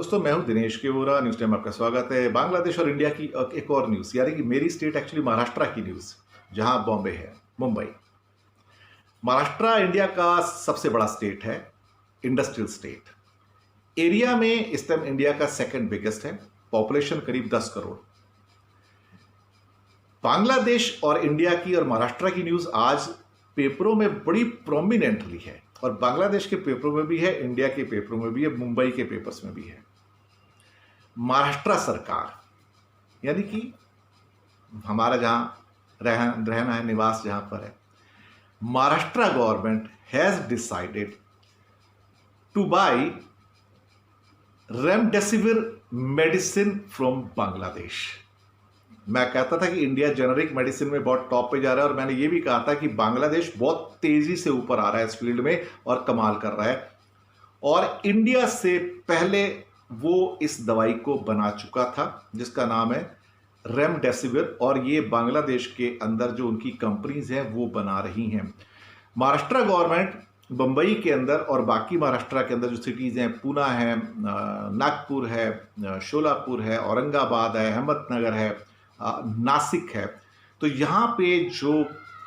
दोस्तों, मैं हूं दिनेश केवरा। न्यूज़ टाइम आपका स्वागत है। बांग्लादेश और इंडिया की एक और न्यूज़, यानी कि मेरी स्टेट एक्चुअली महाराष्ट्र की न्यूज़, जहां बॉम्बे है, मुंबई। महाराष्ट्र इंडिया का सबसे बड़ा स्टेट है, इंडस्ट्रियल स्टेट। एरिया में इस टाइम इंडिया का सेकंड बिगेस्ट है, पॉपुलेशन करीब 10 करोड़। बांग्लादेश और इंडिया की और महाराष्ट्र की न्यूज़ आज पेपरों में बड़ी प्रोमिनेंटली है, और बांग्लादेश के पेपरों में भी है, इंडिया के पेपरों में भी है, मुंबई के पेपर्स में भी है। महाराष्ट्र सरकार, यानी कि हमारा जहां रहना है, निवास जहां पर है, Maharashtra government has decided to buy remdesivir medicine from Bangladesh. मैं कहता था कि इंडिया जेनरिक मेडिसिन में बहुत टॉप पे जा रहा है, और मैंने ये भी कहा था कि बांग्लादेश बहुत तेजी से ऊपर आ रहा है इस फील्ड में और कमाल कर रहा है, और इंडिया से पहले वो इस दवाई को बना चुका था जिसका नाम है रेमडेसिविर, और ये बांग्लादेश के अंदर जो उनकी कंपनीज हैं वो बना रही हैं। महाराष्ट्र गवर्नमेंट बंबई के अंदर और बाकी महाराष्ट्र के अंदर जो सिटीज़ हैं, पूना है, नागपुर है, शोलापुर है, औरंगाबाद है, अहमदनगर है, नासिक है, तो यहाँ पे जो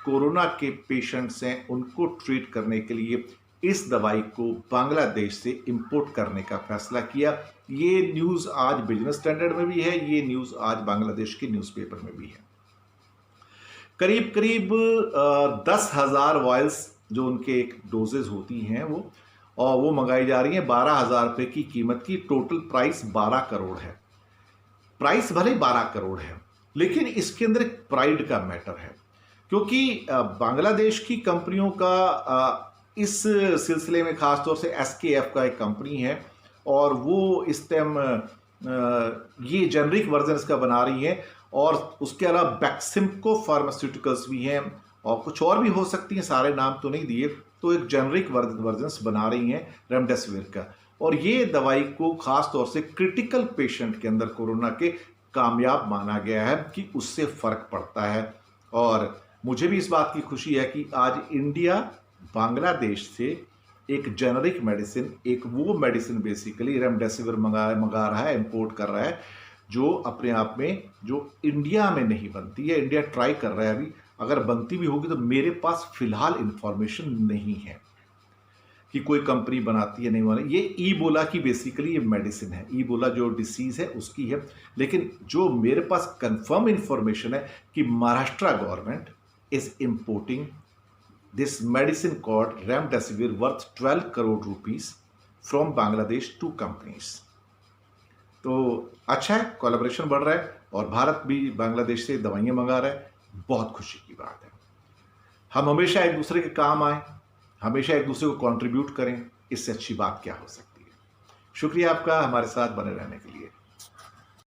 कोरोना के पेशेंट्स हैं उनको ट्रीट करने के लिए इस दवाई को बांग्लादेश से इंपोर्ट करने का फैसला किया। ये न्यूज़ आज बिजनेस स्टैंडर्ड में भी है, ये न्यूज़ आज बांग्लादेश के न्यूज़पेपर में भी है। करीब करीब 10,000 वॉयल्स जो उनके एक डोजेज होती हैं वो मंगाई जा रही हैं 12,000 रुपये की कीमत की। टोटल प्राइस 12 करोड़ है। प्राइस भले 12 करोड़ है, लेकिन इसके अंदर एक प्राइड का मैटर है, क्योंकि बांग्लादेश की कंपनियों का इस सिलसिले में खासतौर से SKF का एक कंपनी है, और वो इस टाइम ये जेनरिक वर्जन इसका बना रही है, और उसके अलावा बैक्सिम्को फार्मास्यूटिकल्स भी हैं और कुछ और भी हो सकती हैं, सारे नाम तो नहीं दिए। तो एक जेनरिक वर्जन्स बना रही हैं रेमडेसिविर का, और ये दवाई को खास तौर से क्रिटिकल पेशेंट के अंदर कोरोना के कामयाब माना गया है कि उससे फर्क पड़ता है। और मुझे भी इस बात की खुशी है कि आज इंडिया बांग्लादेश से एक जेनरिक मेडिसिन, एक वो मेडिसिन बेसिकली रेमडेसिविर मंगा रहा है, इंपोर्ट कर रहा है, जो अपने आप में जो इंडिया में नहीं बनती है। इंडिया ट्राई कर रहा है, अभी अगर बनती भी होगी तो मेरे पास फिलहाल इंफॉर्मेशन नहीं है कि कोई कंपनी बनाती है, नहीं बनाती। ये ईबोला की बेसिकली ये मेडिसिन है, ईबोला जो डिसीज है उसकी है। लेकिन जो मेरे पास कंफर्म इंफॉर्मेशन है कि Maharashtra government is importing this medicine called remdesivir worth 12 crore rupees from Bangladesh to companies. तो अच्छा है, कोलैबोरेशन बढ़ रहा है, और भारत भी बांग्लादेश से दवाइयाँ मंगा रहा है, बहुत खुशी की बात है। हम हमेशा एक दूसरे के काम आए, हमेशा एक दूसरे को कंट्रीब्यूट करें, इससे अच्छी बात क्या हो सकती है। शुक्रिया आपका हमारे साथ बने रहने के लिए।